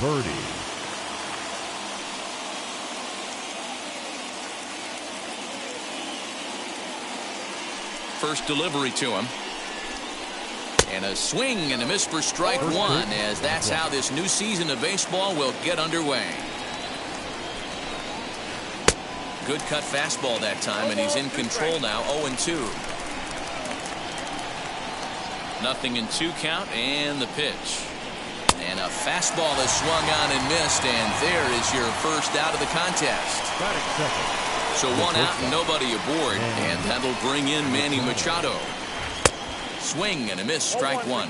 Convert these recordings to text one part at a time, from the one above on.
birdie. First delivery to him. And a swing and a miss for strike one, as that's how this new season of baseball will get underway. Good cut fastball that time, and he's in control now, 0-2. Nothing in 2 count, and the pitch. And a fastball is swung on and missed, and there is your first out of the contest. So 1 out and nobody aboard, and that'll bring in Manny Machado. Swing and a miss, strike one.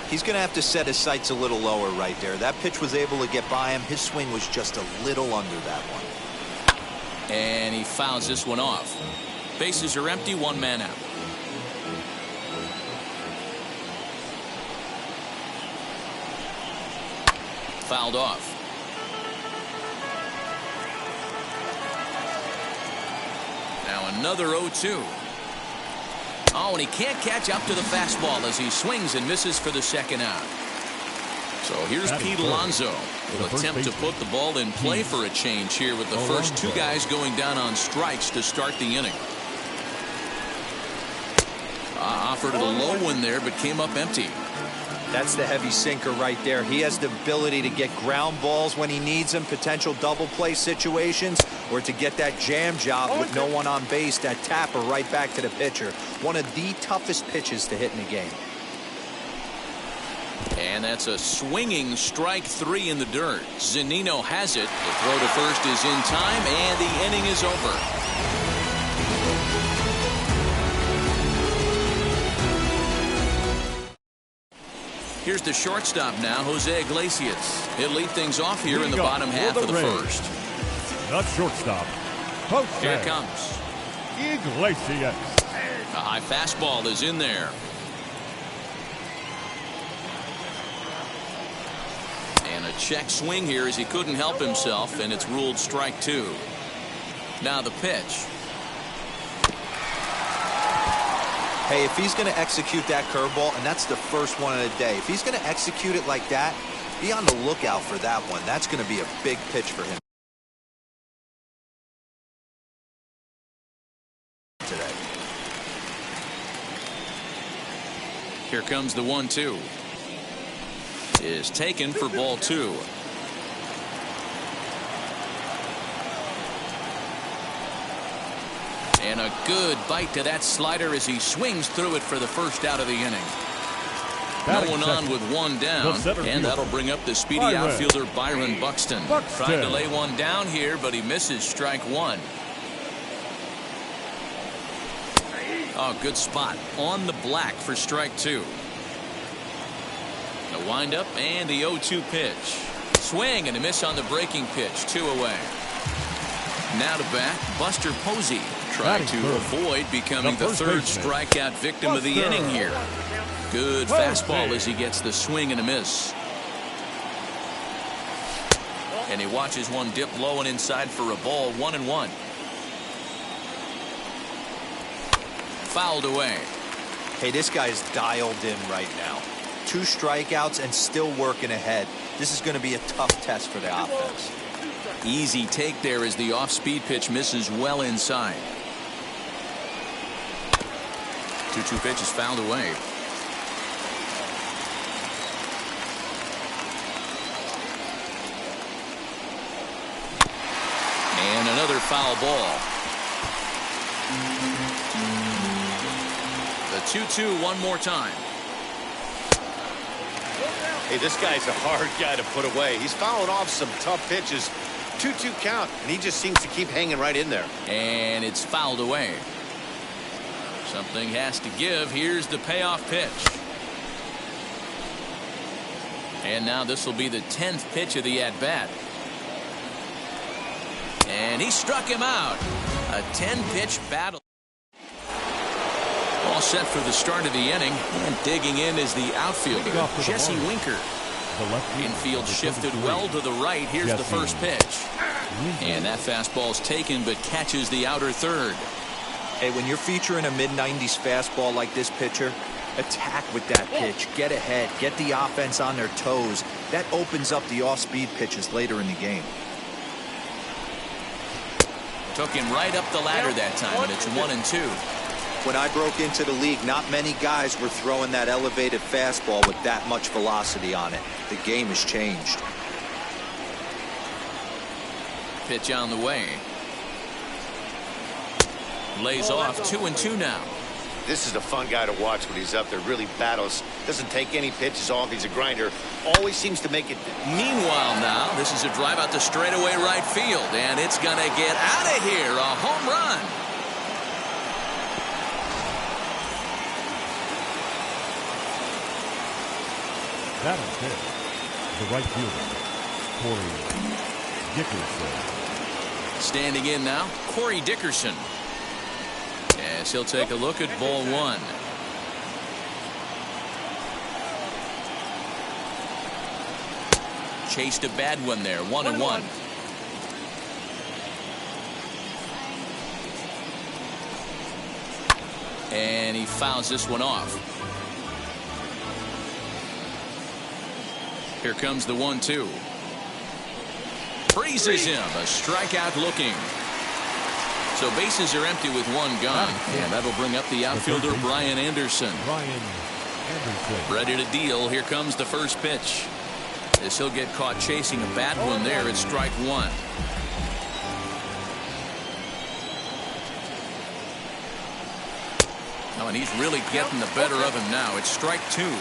He's going to have to set his sights a little lower right there. That pitch was able to get by him. His swing was just a little under that one. And he fouls this one off. Bases are empty, 1 man out. Fouled off. Now another 0-2. Oh, and he can't catch up to the fastball as he swings and misses for the second out. So here's Pete Alonso. Will attempt to put the ball in play for a change here with the first 2 guys going down on strikes to start the inning. Offered it a low one there, but came up empty. That's the heavy sinker right there. He has the ability to get ground balls when he needs them, potential double play situations, or to get that jam job with no one on base, that tapper right back to the pitcher. One of the toughest pitches to hit in the game. And that's a swinging strike 3 in the dirt. Zunino has it. The throw to first is in time, and the inning is over. Here's the shortstop now, Jose Iglesias. He'll lead things off here in the bottom half of the first. The shortstop, Jose. Here it comes. Iglesias. A high fastball is in there. And a check swing here as he couldn't help himself, and it's ruled strike 2. Now the pitch. Hey, if he's going to execute that curveball, and that's the first one of the day, if he's going to execute it like that, be on the lookout for that one. That's going to be a big pitch for him today. Here comes the 1-2. Is taken for ball 2. And a good bite to that slider as he swings through it for the first out of the inning. No one on with 1 down, and that'll bring up the speedy outfielder Byron Buxton. Trying to lay one down here, but he misses strike 1. Oh, good spot on the black for strike 2. The windup and the 0-2 pitch. Swing and a miss on the breaking pitch. 2 away. Now to bat, Buster Posey. Trying to avoid becoming the third strikeout victim of the inning here. Good fastball as he gets the swing and a miss. And he watches one dip low and inside for a ball. 1-1. Fouled away. Hey, this guy's dialed in right now. 2 strikeouts and still working ahead. This is going to be a tough test for the offense. Easy take there as the off-speed pitch misses well inside. 2-2 pitch is fouled away. And another foul ball. The 2-2 one more time. Hey, this guy's a hard guy to put away. He's fouling off some tough pitches. 2-2 count, and he just seems to keep hanging right in there. And it's fouled away. Something has to give. Here's the payoff pitch. And now this will be the 10th pitch of the at-bat. And he struck him out. A 10-pitch battle. All set for the start of the inning. And digging in is the outfielder, Jesse Winker. Infield shifted well to the right. Here's the first pitch. And that fastball's taken, but catches the outer third. Hey, when you're featuring a mid-90s fastball like this pitcher, attack with that pitch. Get ahead. Get the offense on their toes. That opens up the off-speed pitches later in the game. Took him right up the ladder that time, and it's 1-2. When I broke into the league, not many guys were throwing that elevated fastball with that much velocity on it. The game has changed. Pitch on the way. Lays off 2-2 now. This is a fun guy to watch when he's up there. Really battles. Doesn't take any pitches off. He's a grinder. Always seems to make it. Meanwhile now, this is a drive out to straightaway right field, and it's going to get out of here. A home run. That is hit. The right fielder, Corey Dickerson. Standing in now, Corey Dickerson. As he'll take a look at ball one. Chased a bad one there, 1-1. And he fouls this one off. Here comes the 1-2. Freezes him, a strikeout looking. So bases are empty with one gone, and that'll bring up the outfielder Brian Anderson. Ready to deal. Here comes the first pitch. As he'll get caught chasing a bad one there, it's strike one. Oh, and he's really getting the better of him now. It's strike two.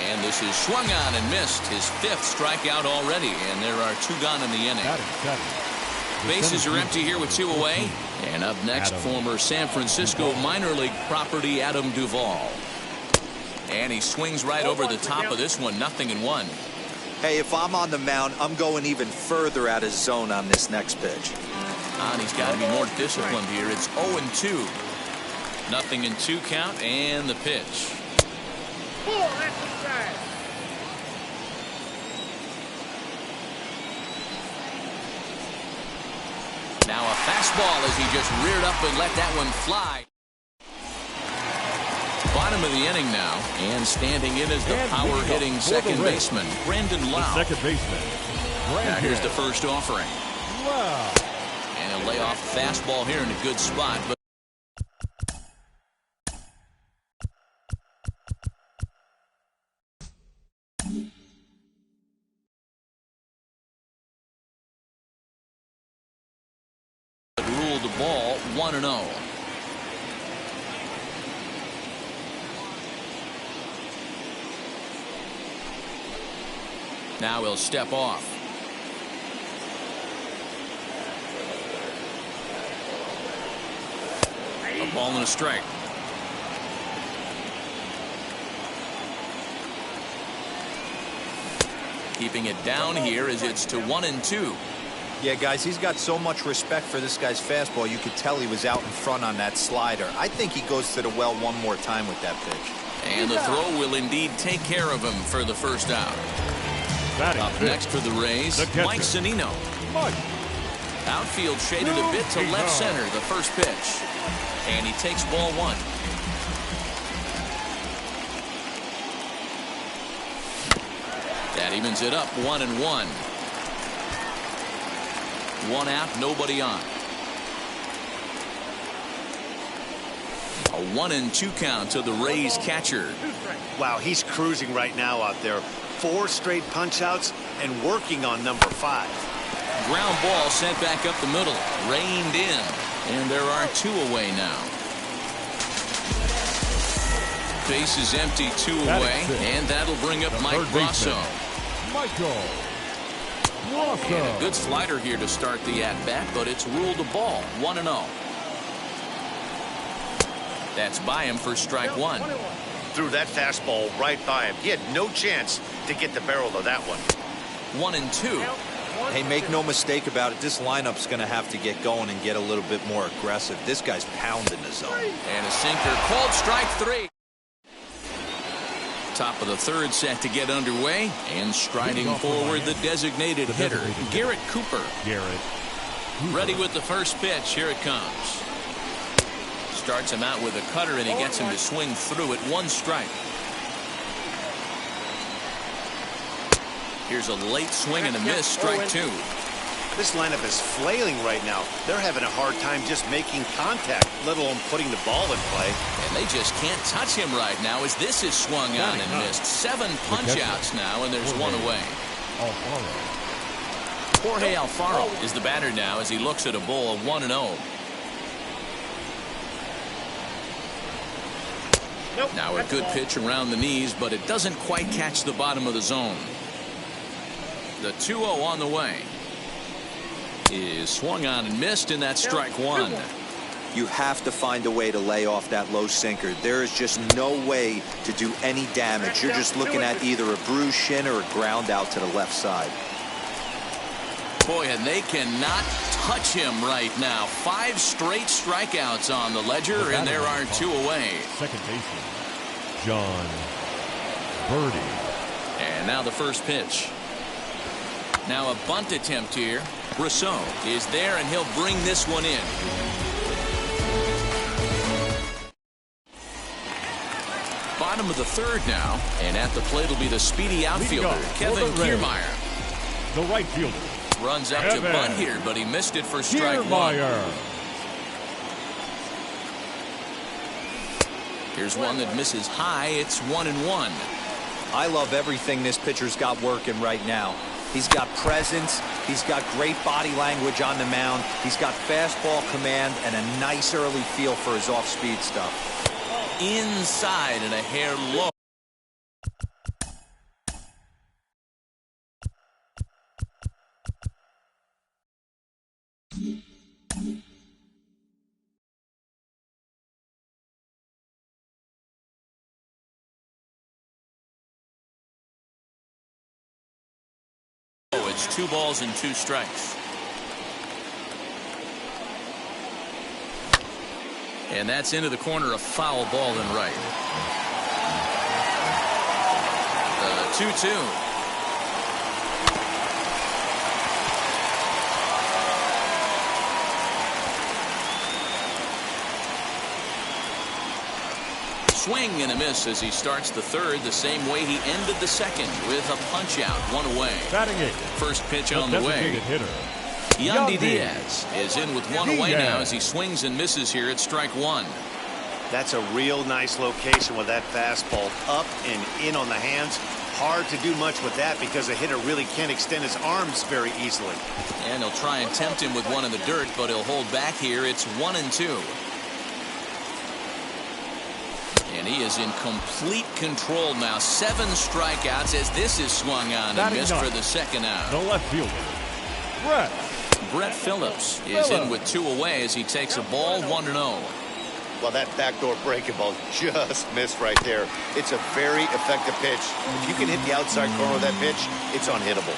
And this is swung on and missed. His fifth strikeout already, and there are two gone in the inning. Bases are empty here with two away. And up next, former San Francisco minor league property Adam Duvall. And he swings right over the top of this one, 0-1. Hey, if I'm on the mound, I'm going even further out of zone on this next pitch. And he's got to be more disciplined here. It's 0-2. 0-2 count, and the pitch. Now a fastball as he just reared up and let that one fly. Bottom of the inning now, and standing in is the power-hitting second baseman, Brandon Lau. Second baseman. Now here's the first offering. Wow. And he'll lay off the fastball here in a good spot. But ruled the ball 1-0. Now he'll step off. A ball and a strike. Keeping it down here as it's to 1-2. Yeah, guys, he's got so much respect for this guy's fastball. You could tell he was out in front on that slider. I think he goes to the well one more time with that pitch. And the throw will indeed take care of him for the first out. Up next for the Rays, Mike Zunino. Outfield shaded a bit to left center, the first pitch. And he takes ball one. That evens it up, 1-1. One out, nobody on. A 1-2 count to the Rays catcher. Wow, he's cruising right now out there. 4 straight punch-outs and working on number 5. Ground ball sent back up the middle, reined in, and there are 2 away now. Base is empty, 2 away, and that'll bring up Mike Brasso. And a good slider here to start the at-bat, but it's ruled a ball, 1-0. That's by him for strike one. Threw that fastball right by him. He had no chance to get the barrel of that one. 1-2. Hey, make no mistake about it. This lineup's going to have to get going and get a little bit more aggressive. This guy's pounding the zone. And a sinker called strike 3. Top of the third set to get underway, and striding forward the designated hitter, Garrett Cooper. Ready with the first pitch. Here it comes. starts him out with a cutter, and he gets him to swing through it. 1 strike. Here's a late swing and a miss. Strike 2. This lineup is flailing right now. They're having a hard time just making contact, let alone putting the ball in play. And they just can't touch him right now as this is swung on and missed. 7 punch-outs now, and there's 1 away. Jorge Alfaro is the batter now as he looks at a ball of 1-0. Now a good pitch around the knees, but it doesn't quite catch the bottom of the zone. The 2-0 on the way is swung on and missed, and that's strike 1. You have to find a way to lay off that low sinker. There is just no way to do any damage. You're just looking at either a bruised shin or a ground out to the left side. Boy, and they cannot touch him right now. 5 straight strikeouts on the ledger, and there are 2 away. Second baseman, John Birdie. And now the first pitch. Now a bunt attempt here. Rousseau is there, and he'll bring this one in. Bottom of the 3rd now, and at the plate will be the speedy outfielder, Kevin Kiermaier. The right fielder runs up to bunt here, but he missed it for strike 1. Here's one that misses high. It's 1-1. I love everything this pitcher's got working right now. He's got presence. He's got great body language on the mound. He's got fastball command and a nice early feel for his off-speed stuff. Inside and a hair low. It's 2 balls and 2 strikes. And that's into the corner, a foul ball and right. The 2-2. Swing and a miss as he starts the 3rd the same way he ended the 2nd with a punch out. 1 away. Batting 8. First pitch on the way. Hitter. Yandy Diaz is in with 1 away now as he swings and misses here at strike 1. That's a real nice location with that fastball up and in on the hands. Hard to do much with that because a hitter really can't extend his arms very easily. And he'll try and tempt him with one in the dirt, but he'll hold back here. It's 1-2. And he is in complete control now. 7 strikeouts as this is swung on and missed for the 2nd out. The left fielder, Brett Phillips is in with 2 away as he takes a ball. 1-0. Well, that backdoor breaking ball just missed right there. It's a very effective pitch. If you can hit the outside corner of that pitch, it's unhittable.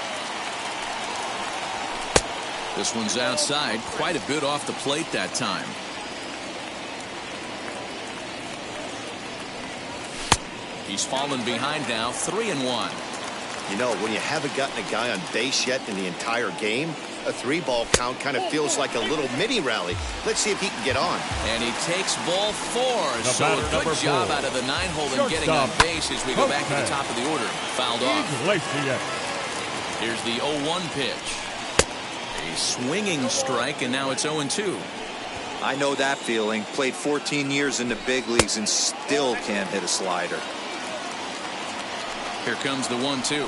This one's outside, quite a bit off the plate that time. He's fallen behind now, 3-1. You know, when you haven't gotten a guy on base yet in the entire game, a 3-ball count kind of feels like a little mini rally. Let's see if he can get on. And he takes ball 4. So a good job out of the 9-hole in getting on base as we go back to the top of the order. Fouled off. Here's the 0-1 pitch. A swinging strike, and now it's 0-2. I know that feeling. Played 14 years in the big leagues and still can't hit a slider. Here comes the 1-2.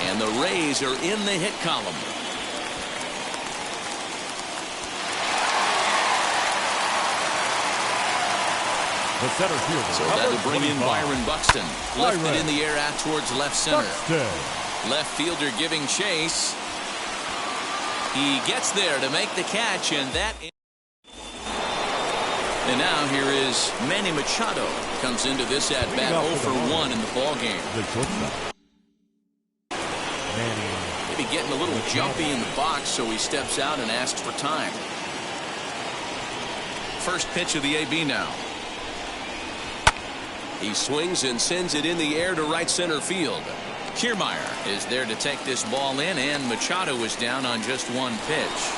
And the Rays are in the hit column. The center fielder. So that'll bring in Byron Buxton. Lifted in the air out towards left center. Left fielder giving chase. He gets there to make the catch, and that. And now here is Manny Machado. Comes into this at bat 0 for 1 in the ball game. Maybe getting a little jumpy in the box, so he steps out and asks for time. First pitch of the AB now. He swings and sends it in the air to right center field. Kiermaier is there to take this ball in, and Machado is down on just 1 pitch.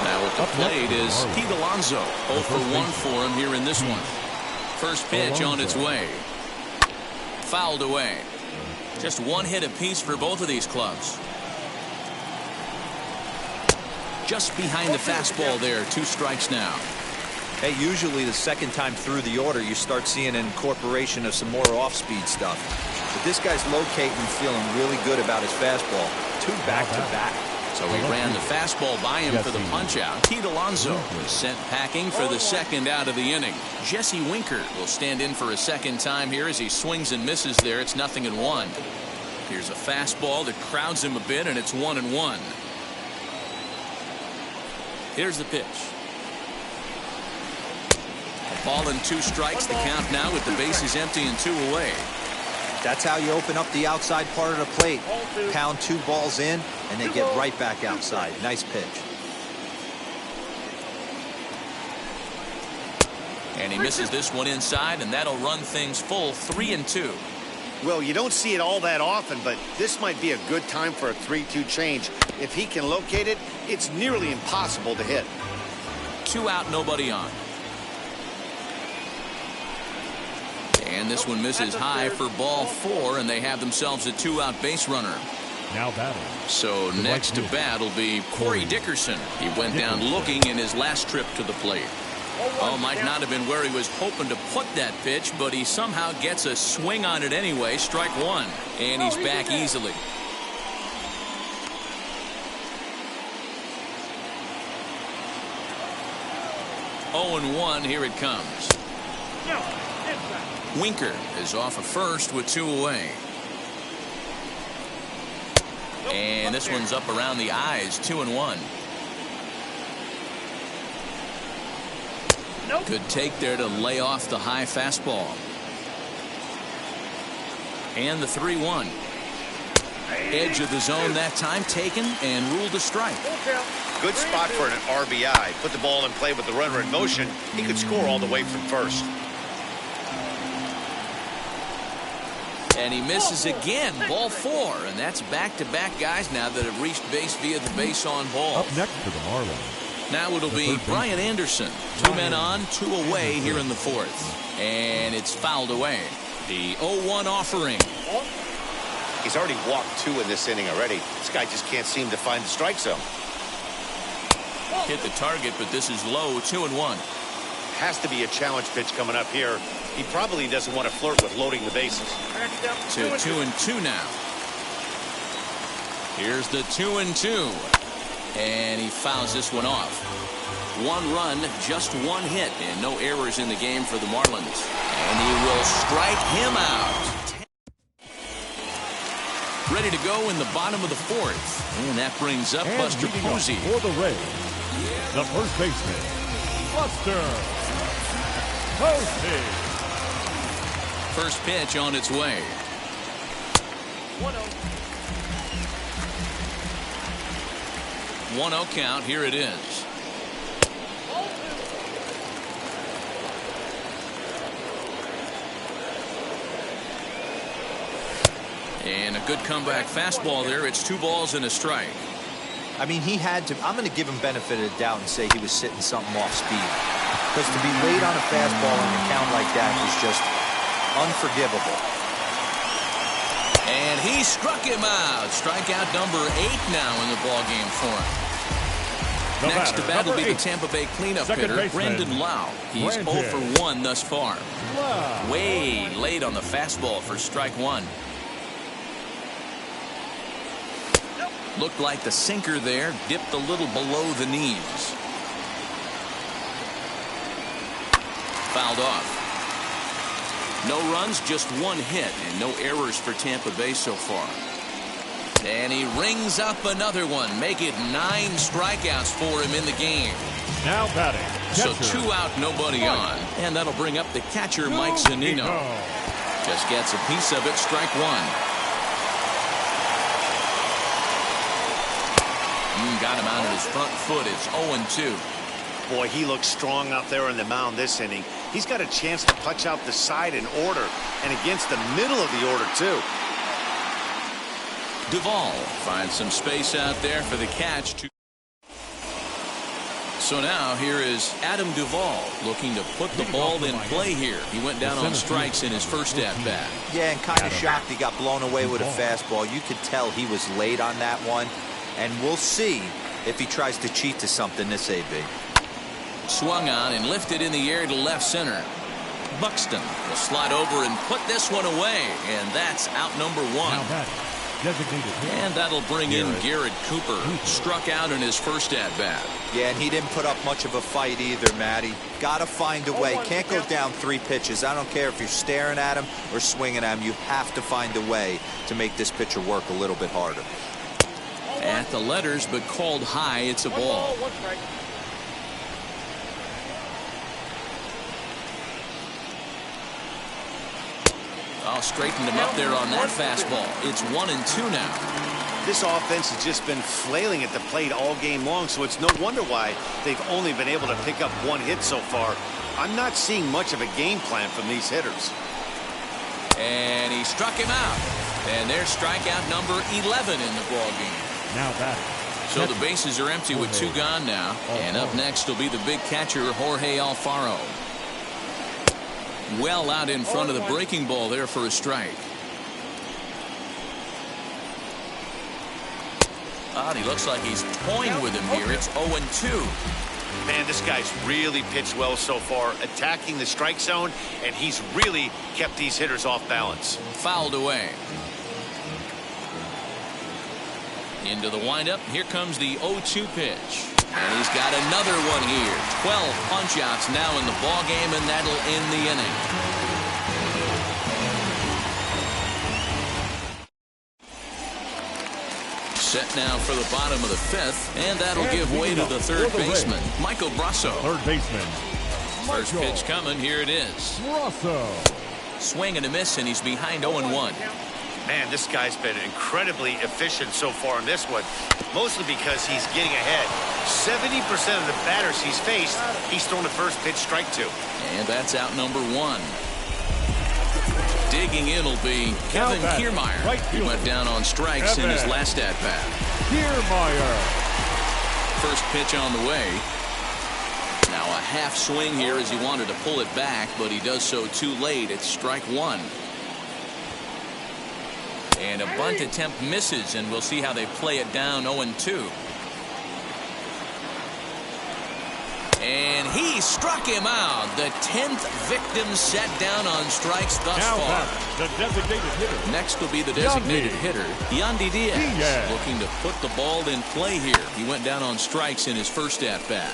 Now at the plate is Pete Alonso. 0 for 1 for him here in this one. First pitch on its way. Fouled away. Just one hit apiece for both of these clubs. Just behind the fastball there. 2 strikes now. Hey, usually the second time through the order, you start seeing an incorporation of some more off-speed stuff. But this guy's locating, feeling really good about his fastball. 2 back-to-back. So he ran the fastball by him for the punch-out. Pete Alonso was sent packing for the second out of the inning. Jesse Winker will stand in for a second time here as he swings and misses there. It's 0-1. Here's a fastball that crowds him a bit, and it's 1-1. Here's the pitch. A ball and 2 strikes. The count now with the bases empty and 2 away. That's how you open up the outside part of the plate. Pound 2 balls in, and they get right back outside. Nice pitch. And he misses this one inside, and that'll run things full 3-2. Well, you don't see it all that often, but this might be a good time for a 3-2 change. If he can locate it, it's nearly impossible to hit. 2 out, nobody on. And this one misses high for ball 4, and they have themselves a 2-out base runner. Now batting. So next to bat will be Corey Dickerson. He went down looking in his last trip to the plate. Oh, might not have been where he was hoping to put that pitch, but he somehow gets a swing on it anyway. Strike 1, and he's back easily. Oh, and 1, here it comes. Winker is off of first with 2 away. And this one's up around the eyes. 2-1. Good take there to lay off the high fastball. And the 3-1. Edge of the zone that time taken and ruled a strike. Good spot for an RBI. Put the ball in play with the runner in motion. He could score all the way from first. And he misses again. Ball 4. And that's back-to-back guys now that have reached base via the base on ball. Up next for the Marlins. Now it'll be Brian Anderson. 2 men on, 2 away here in the 4th. And it's fouled away. The 0-1 offering. He's already walked 2 in this inning already. This guy just can't seem to find the strike zone. Hit the target, but this is low. 2-1. Has to be a challenge pitch coming up here. He probably doesn't want to flirt with loading the bases. To 2-2 now. Here's the 2-2. And he fouls this one off. 1 run, just 1 hit, and no errors in the game for the Marlins. And he will strike him out. Ready to go in the bottom of the 4th. And that brings up Buster Posey. For the Rays, the first baseman, Buster Posey. First pitch on its way. 1-0 count. Here it is. And a good comeback fastball there. It's 2 balls and a strike. I mean, he had to. I'm going to give him benefit of the doubt and say he was sitting something off speed. Because to be late on a fastball on a count like that is just unforgivable. And he struck him out. Strikeout number 8 now in the ballgame for him. Next to bat will be the Tampa Bay cleanup hitter, Brandon Lau. He's 0 for 1 thus far. Way late on the fastball for strike 1. Looked like the sinker there dipped a little below the knees. Fouled off. No runs, just 1 hit, and no errors for Tampa Bay so far. And he rings up another one. Make it 9 strikeouts for him in the game. Now batting. So Catcher. 2 out, nobody on. And that'll bring up the catcher, Mike Zunino. Just gets a piece of it, strike 1. Got him out of his front foot. It's 0-2. Boy, he looks strong out there on the mound this inning. He's got a chance to punch out the side in order, and against the middle of the order, too. Duvall finds some space out there for the catch. So now here is Adam Duvall looking to put the ball in play here. He went down on strikes in his first at-bat. Yeah, and kind of shocked he got blown away with a fastball. You could tell he was late on that one. And we'll see if he tries to cheat to something this AB. Swung on and lifted in the air to left center. Buxton will slide over and put this one away. And that's out number one. And that'll bring in Garrett Cooper, who struck out in his first at-bat. Yeah, and he didn't put up much of a fight either, Matty. Got to find a way. Can't go down 3 pitches. I don't care if you're staring at him or swinging at him. You have to find a way to make this pitcher work a little bit harder. At the letters, but called high. It's a ball. Oh, straightened him up there on that fastball. It's 1-2 now. This offense has just been flailing at the plate all game long, so it's no wonder why they've only been able to pick up 1 hit so far. I'm not seeing much of a game plan from these hitters. And he struck him out. And there's strikeout number 11 in the ball game. Now that. So the bases are empty with 2 gone now. And up next will be the big catcher, Jorge Alfaro. Well out in front of the breaking ball there for a strike. And he looks like he's toying with him here. It's 0-2. Man, this guy's really pitched well so far, attacking the strike zone, and he's really kept these hitters off balance. Fouled away. Into the windup. Here comes the 0-2 pitch. And he's got another one here. 12 punch-outs now in the ball game, and that'll end the inning. Set now for the bottom of the 5th, and that'll give way to the third baseman, Michael Brasso. Third baseman. First pitch coming. Here it is. Brasso. Swing and a miss, and he's behind 0-1. Man, this guy's been incredibly efficient so far in this one, mostly because he's getting ahead. 70% of the batters he's faced, he's thrown the first pitch strike to. And that's out number 1. Digging in will be Kevin Kiermaier. Right He went down on strikes in his last at-bat. Kiermaier. First pitch on the way. Now a half swing here as he wanted to pull it back, but he does so too late. It's strike 1. And a bunt attempt misses, and we'll see how they play it down. 0-2. And he struck him out. The 10th victim set down on strikes thus far. The designated hitter. Next will be the designated hitter, Yandy Diaz, looking to put the ball in play here. He went down on strikes in his first at-bat.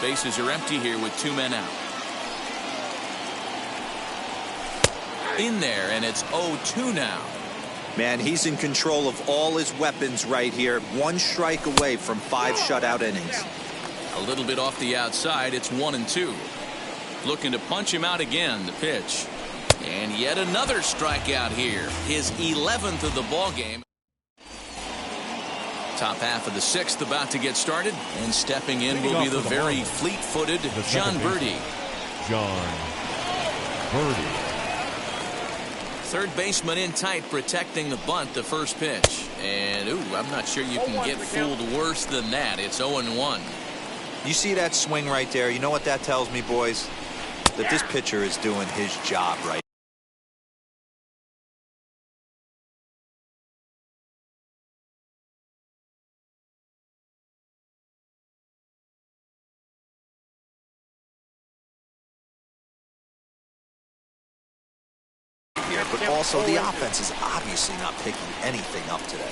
Bases are empty here with 2 men out. In there, and it's 0-2 now. Man, he's in control of all his weapons right here. 1 strike away from 5 shutout innings. A little bit off the outside. It's 1-2. Looking to punch him out again. The pitch. And yet another strikeout here. His 11th of the ball game. Top half of the 6th about to get started. And stepping in will be the very fleet-footed John Birdie. John Birdie. Third baseman in tight, protecting the bunt. The first pitch. And, I'm not sure you can get fooled worse than that. It's 0-1. You see that swing right there? You know what that tells me, boys? That this pitcher is doing his job right. But also the offense is obviously not picking anything up today.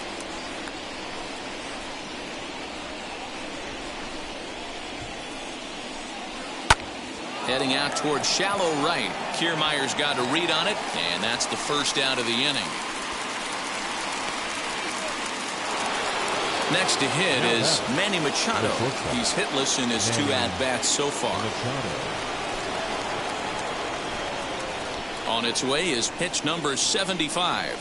Heading out towards shallow right. Kiermaier's got a read on it, and that's the first out of the inning. Next to hit is Manny Machado. He's hitless in his 2 at-bats so far. On its way is pitch number 75.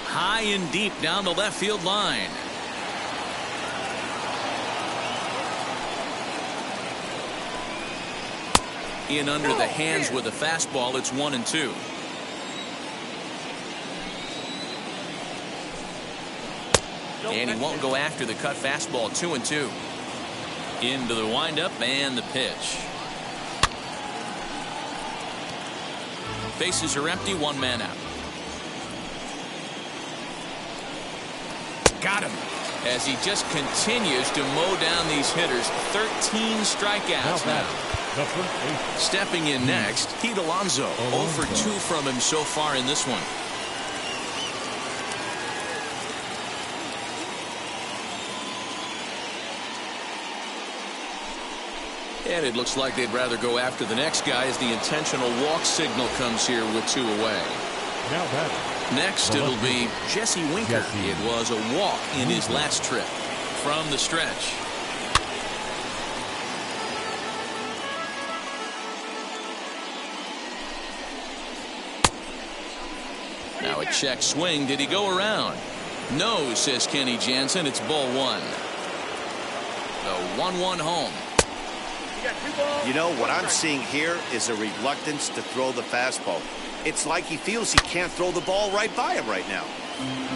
High and deep down the left field line. In under the hands with a fastball. It's 1-2. And he won't go after the cut fastball. 2-2. Into the windup and the pitch. Bases are empty. One man out. Got him. As he just continues to mow down these hitters. 13 strikeouts now. Stepping in next, Pete Alonso. 0 for 2 from him so far in this one. And it looks like they'd rather go after the next guy as the intentional walk signal comes here with 2 away. Next, it'll be Jesse Winker. It was a walk in his last trip from the stretch. Now a check swing. Did he go around? No, says Kenny Jansen. It's ball 1. The 1-1 home. You know, what I'm seeing here is a reluctance to throw the fastball. It's like he feels he can't throw the ball right by him right now.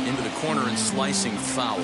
Into the corner and slicing foul.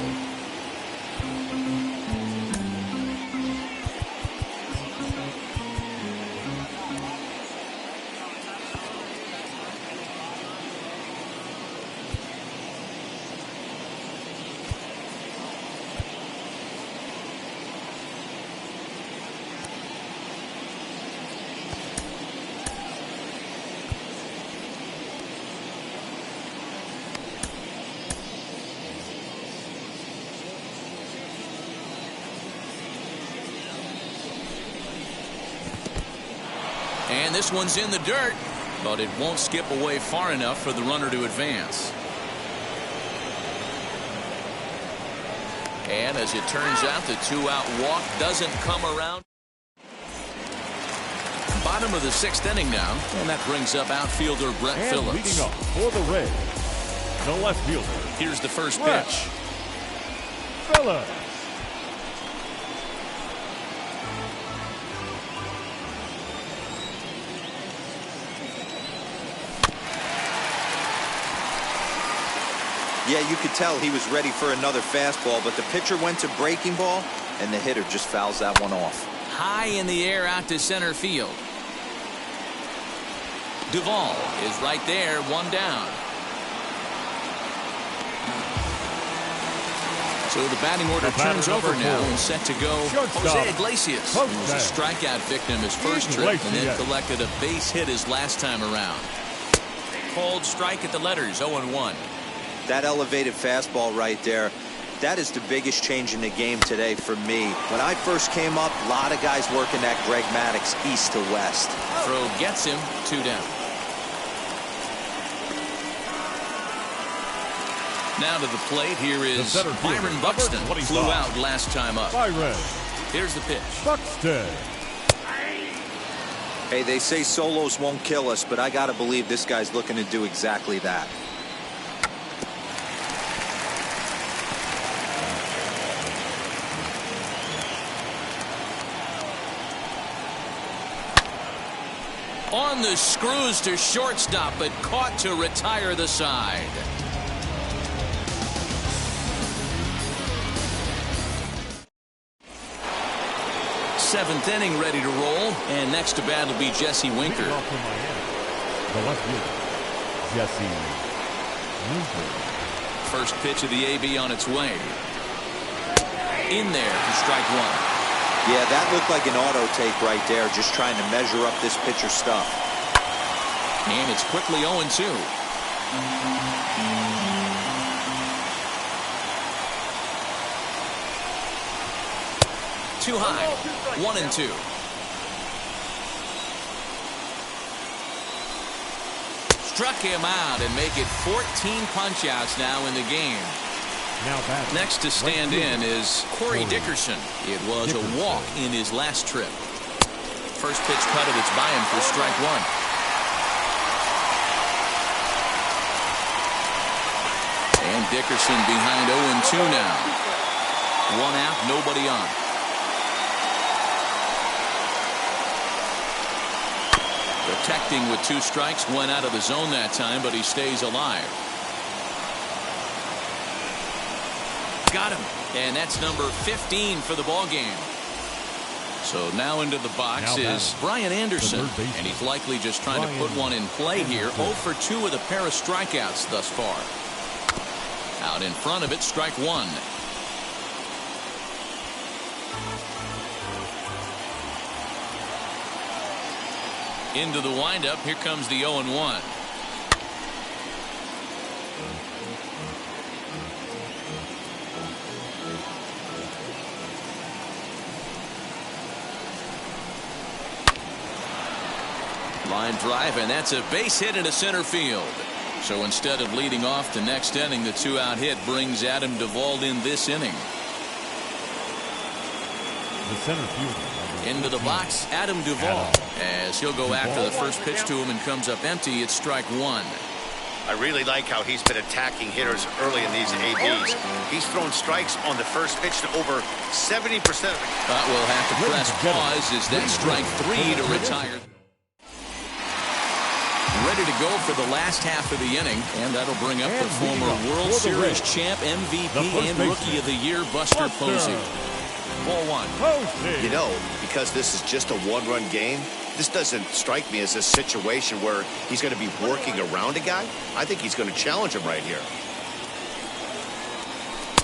And this one's in the dirt, but it won't skip away far enough for the runner to advance. And as it turns out, the 2-out walk doesn't come around. Bottom of the 6th inning now, and that brings up outfielder Brett Phillips. Leading up for the Rays, the left fielder. Here's the first pitch. Phillips. Yeah, you could tell he was ready for another fastball, but the pitcher went to breaking ball, and the hitter just fouls that one off. High in the air out to center field. Duvall is right there, 1 down. So the batting order turns over now and set to go. Jose Iglesias, who was a strikeout victim his first trip and then collected a base hit his last time around. Called strike at the letters, 0-1. That elevated fastball right there, that is the biggest change in the game today for me. When I first came up, a lot of guys working that Greg Maddux east to west. Throw gets him, 2 down. Now to the plate, here is Byron Buxton. Flew out last time up. Here's the pitch. Buxton. Hey, they say solos won't kill us, but I got to believe this guy's looking to do exactly that. On the screws to shortstop, but caught to retire the side. Seventh inning ready to roll, and next to bat will be Jesse Winker. The left fielder, Jesse Winker. First pitch of the AB on its way. In there for strike 1. Yeah, that looked like an auto take right there, just trying to measure up this pitcher's stuff. And it's quickly 0-2. Too high. 1-2. Struck him out and make it 14 punch-outs now in the game. Next to stand in is Corey Dickerson. It was a walk in his last trip. First pitch cut it. It's by him for strike 1. And Dickerson behind 0-2 now. 1 out, nobody on. protecting with 2 strikes. Went out of the zone that time, but he stays alive. Got him. And that's number 15 for the ball game. So now into the box is Brian Anderson, and he's likely just trying to put one in play here. 0 for 2 with a pair of strikeouts thus far. Out in front of it, strike 1. Into the windup, here comes the 0-1. Line drive, and that's a base hit into center field. So instead of leading off the next inning, the 2-out hit brings Adam Duvall in this inning. The center fielder. Into the box, Adam Duvall, as he'll go after the first pitch to him and comes up empty. It's strike 1. I really like how he's been attacking hitters early in these ABs. He's thrown strikes on the first pitch to over 70%. But we'll have to press pause as that strike 3 to retire. Ready to go for the last half of the inning, and that'll bring up the former World Series champ, MVP, and Rookie of the Year, Buster Posey. Ball 1. You know, because this is just a 1-run game, this doesn't strike me as a situation where he's going to be working around a guy. I think he's going to challenge him right here.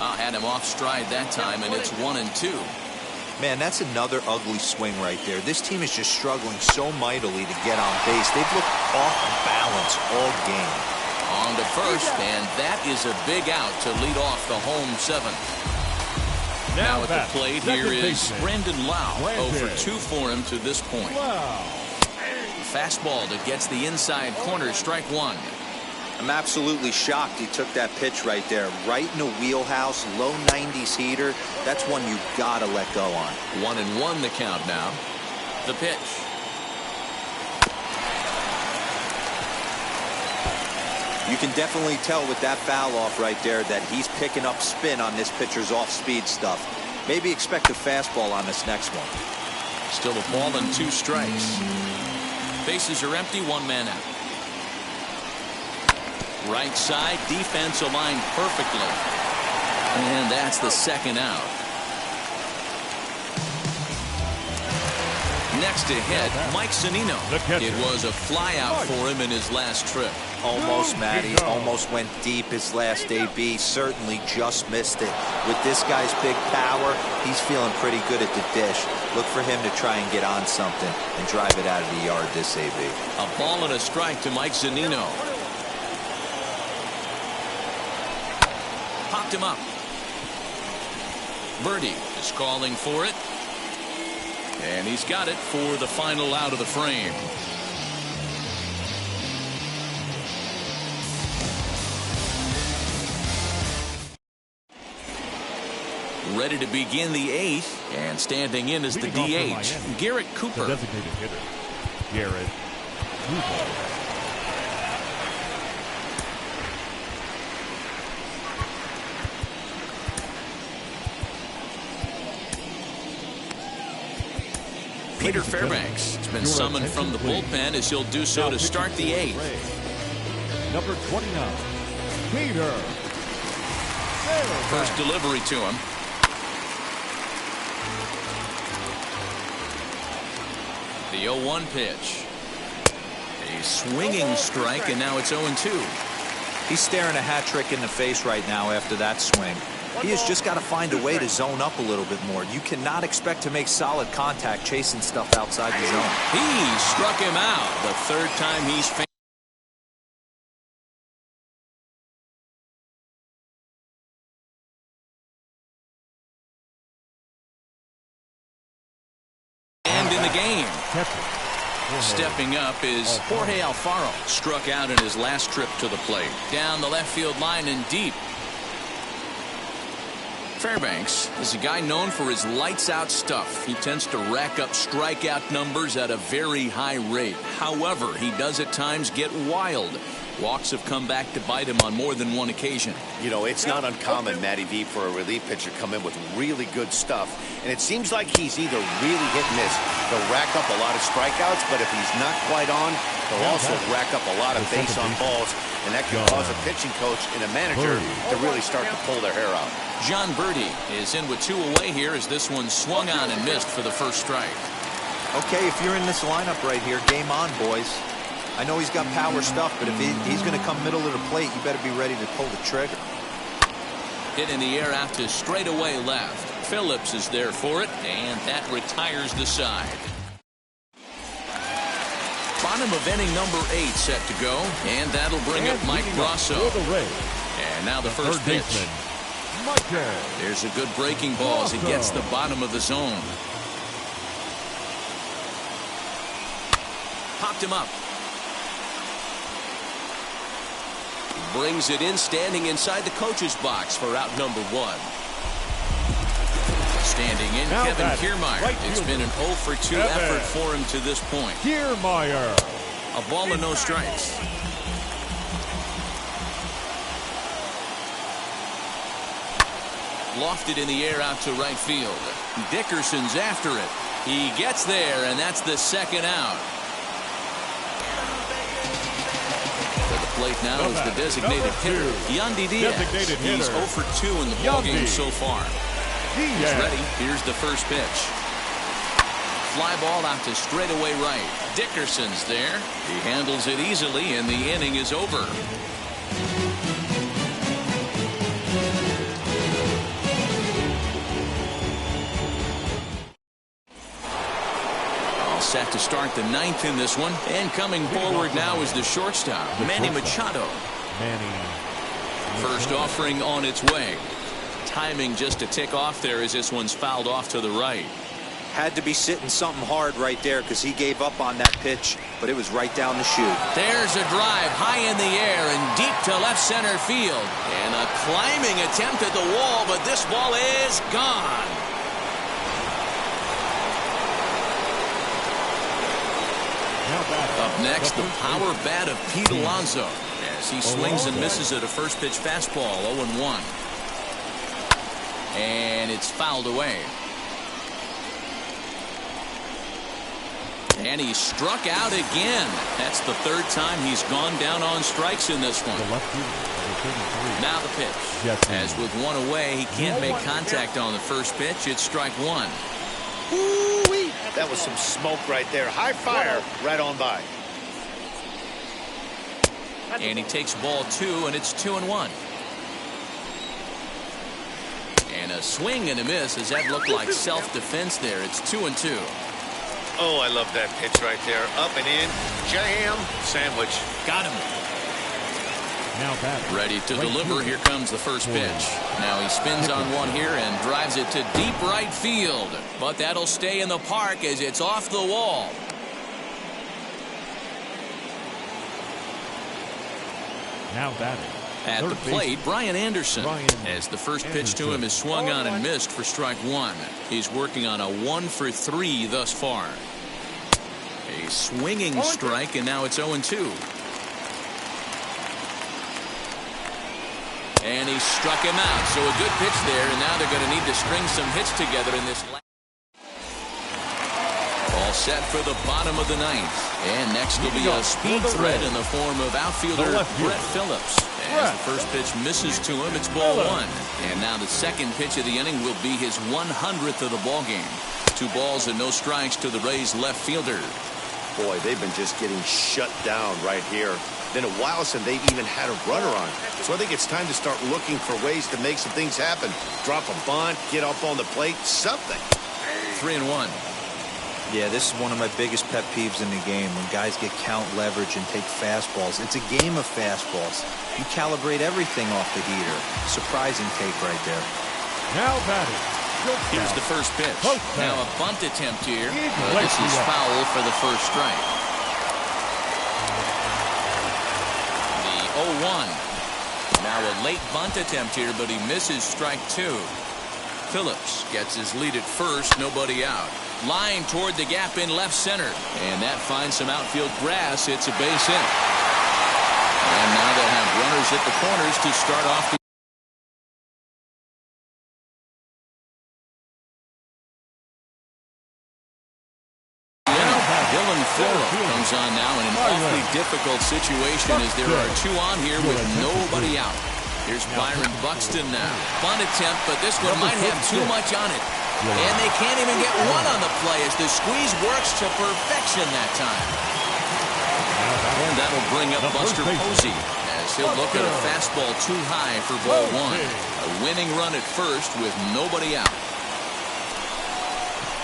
Had him off stride that time, and it's 1-2. Man, that's another ugly swing right there. This team is just struggling so mightily to get on base. They've looked off balance all game. On to first, and that is a big out to lead off the home 7th. Now at the plate here is Brandon Lau. 0 for 2 for him to this point. Fastball that gets the inside corner, strike 1. I'm absolutely shocked he took that pitch right there. Right in the wheelhouse, low 90s heater. That's one you gotta let go on. 1-1 the count now. The pitch. You can definitely tell with that foul off right there that he's picking up spin on this pitcher's off-speed stuff. Maybe expect a fastball on this next one. Still a ball and 2 strikes. Bases are empty, 1 man out. Right side, defense aligned perfectly. And that's the 2nd out. Next to hit, Mike Zunino. It was a fly out for him in his last trip. Almost, Matty. Almost went deep his last AB. Certainly just missed it. With this guy's big power, he's feeling pretty good at the dish. Look for him to try and get on something and drive it out of the yard this AB. A ball and a strike to Mike Zunino. Popped him up. Birdie is calling for it. And he's got it for the final out of the frame. Ready to begin the 8th, and standing in is the DH, Garrett Cooper. The designated hitter, Garrett Cooper. Peter Fairbanks has been summoned from the bullpen as he'll do so to start the 8th. Number 29, Peter. First delivery to him. The 0-1 pitch. A swinging strike, and now it's 0-2. He's staring a hat trick in the face right now after that swing. He has just got to find a way to zone up a little bit more. You cannot expect to make solid contact chasing stuff outside the zone. He struck him out the 3rd time he's and in the game. Stepping up is Jorge Alfaro. Struck out in his last trip to the plate. Down the left field line and deep. Fairbanks is a guy known for his lights-out stuff. He tends to rack up strikeout numbers at a very high rate. However, he does at times get wild. Walks have come back to bite him on more than one occasion. You know, it's not uncommon, Matty V, for a relief pitcher come in with really good stuff. And it seems like he's either really hit and miss. He'll rack up a lot of strikeouts, but if he's not quite on, he'll also rack up a lot of base on balls. And that can cause a pitching coach and a manager to really start to pull their hair out. John Birdie is in with 2 away here as this one swung on and missed for the first strike. Okay, if you're in this lineup right here, game on, boys. I know he's got power stuff, but if he's going to come middle of the plate, you better be ready to pull the trigger. Hit in the air out to straightaway left. Phillips is there for it, and that retires the side. Bottom of inning number 8 set to go, and that'll bring up Mike Brasso. And now the first pitch. There's a good breaking ball as it gets the bottom of the zone. Popped him up. Brings it in, standing inside the coach's box for out number 1. Standing in, Now Kevin that's Kiermaier. right It's been an 0 for 2 effort for him to this point. Kiermaier. A ball and no strikes. Lofted in the air out to right field. Dickerson's after it. He gets there, and that's the second out. To the plate now is the designated hitter, Yandy Diaz. He's 0 for 2 in the ballgame so far. He's ready. Here's the first pitch. Fly ball out to straightaway right. Dickerson's there. He handles it easily, and the inning is over. All set to start the 9th in this one. And coming forward now is the shortstop, Manny Machado. First offering on its way. Timing just a tick off there as this one's fouled off to the right. Had to be sitting something hard right there because he gave up on that pitch, but it was right down the chute. There's a drive high in the air and deep to left center field. And a climbing attempt at the wall, but this ball is gone. Up next, the power bat of Pete Alonso as he swings and misses at a first pitch fastball, 0-1. And it's fouled away. And he struck out again. That's the 3rd time he's gone down on strikes in this one. Now the pitch. As with 1 away, he can't make contact on the first pitch. It's strike 1. Ooh-wee. That was some smoke right there. High fire right on by. And he takes ball 2, and it's 2-1. And a swing and a miss as that looked like self-defense there. It's 2-2. Oh, I love that pitch right there. Up and in. Jam. Sandwich. Got him. Now back. Ready to deliver. Here comes the first pitch. Now he spins on one here and drives it to deep right field. But that'll stay in the park as it's off the wall. Now batting. At the plate, Brian Anderson. As the first pitch to him is swung on and missed for strike 1. He's working on a 1 for 3 thus far. A swinging strike, and now it's 0-2. And he struck him out. So a good pitch there, and now they're going to need to string some hits together in this. All set for the bottom of the 9th. And next will be a speed threat in the form of outfielder Brett Phillips. As the first pitch misses to him, it's ball 1. And now the second pitch of the inning will be his 100th of the ballgame. 2 balls and no strikes to the Rays left fielder. Boy, they've been just getting shut down right here. Been a while since they've even had a runner on. So I think it's time to start looking for ways to make some things happen. Drop a bunt, get up on the plate, something. 3-1. Yeah, this is one of my biggest pet peeves in the game, when guys get count leverage and take fastballs. It's a game of fastballs. You calibrate everything off the heater. Surprising take right there. Now batting. Here's the first pitch. Now a bunt attempt here. This is foul for the first strike. The 0-1. Now a late bunt attempt here, but he misses strike 2. Phillips gets his lead at first, nobody out. Line toward the gap in left center. And that finds some outfield grass. It's a base hit. And now they'll have runners at the corners to start off the comes on now in an awfully difficult situation as there are two on here with nobody out. Here's Byron Buxton now. Fun attempt, but this one might have too much on it. And they can't even get one on the play as the squeeze works to perfection that time. And that'll bring up Buster Posey as he'll look at a fastball too high for ball one. A winning run at first with nobody out.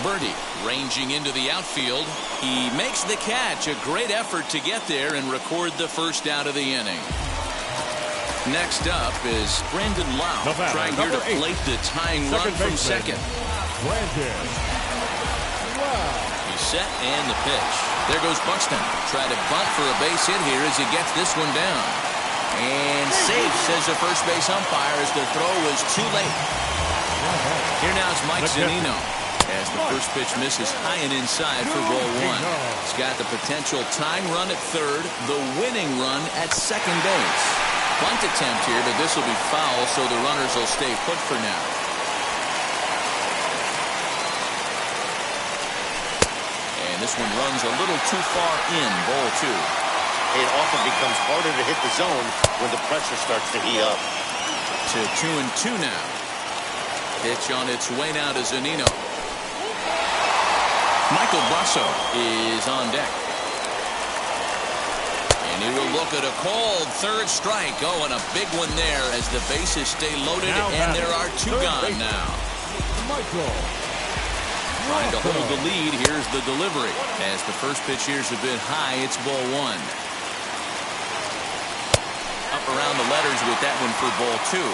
Birdie ranging into the outfield. He makes the catch. A great effort to get there and record the first out of the inning. Next up is Brandon Lau trying here to plate the tying run from second. He's set and the pitch. There goes Buxton. Try to bunt for a base hit here as he gets this one down. And safe, says the first base umpire, as the throw was too late. Here now is Mike Zunino. As the first pitch misses high and inside for ball one. He's got the potential tying run at third, the winning run at second base. Bunt attempt here, but this will be foul, so the runners will stay put for now. And this one runs a little too far in, ball two. It often becomes harder to hit the zone when the pressure starts to heat up. To 2-2 now. Pitch on its way now to Zunino. Michael Brasso is on deck. And he will look at a called third strike. Oh, and a big one there as the bases stay loaded, and there are two gone now. Trying to hold the lead. Here's the delivery. As the first pitch here's a bit high, it's ball one. Up around the letters with that one for ball two.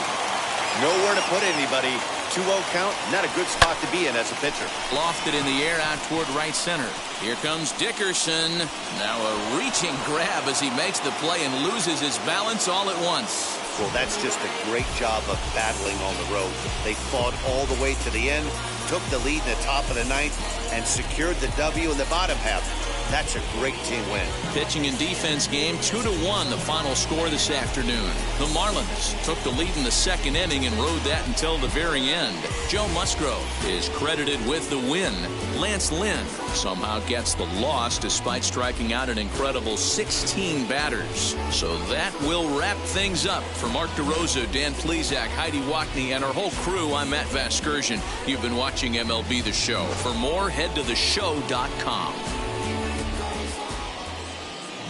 Nowhere to put anybody. 2-0 count, not a good spot to be in as a pitcher. Lofted in the air out toward right center. Here comes Dickerson. Now a reaching grab as he makes the play and loses his balance all at once. Well, that's just a great job of battling on the road. They fought all the way to the end, took the lead in the top of the ninth, and secured the W in the bottom half. That's a great team win. Pitching and defense game, 2-1, the final score this afternoon. The Marlins took the lead in the second inning and rode that until the very end. Joe Musgrove is credited with the win. Lance Lynn somehow gets the loss despite striking out an incredible 16 batters. So that will wrap things up. For Mark DeRosa, Dan Plesac, Heidi Wackney, and our whole crew, I'm Matt Vasgersian. You've been watching MLB The Show. For more, head to theshow.com.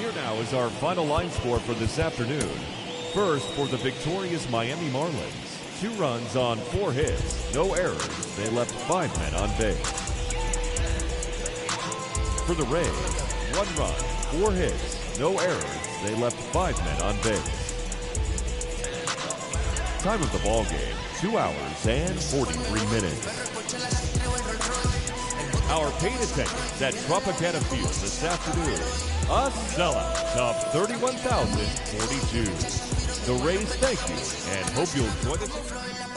Here now is our final line score for this afternoon. First, for the victorious Miami Marlins. 2 runs on 4 hits, no errors. They left 5 men on base. For the Rays, 1 run, 4 hits, no errors. They left 5 men on base. Time of the ball game, 2 hours and 43 minutes. Our paid attendance at Tropicana Field this afternoon, a sellout of 31,042. The Rays thank you and hope you'll join us.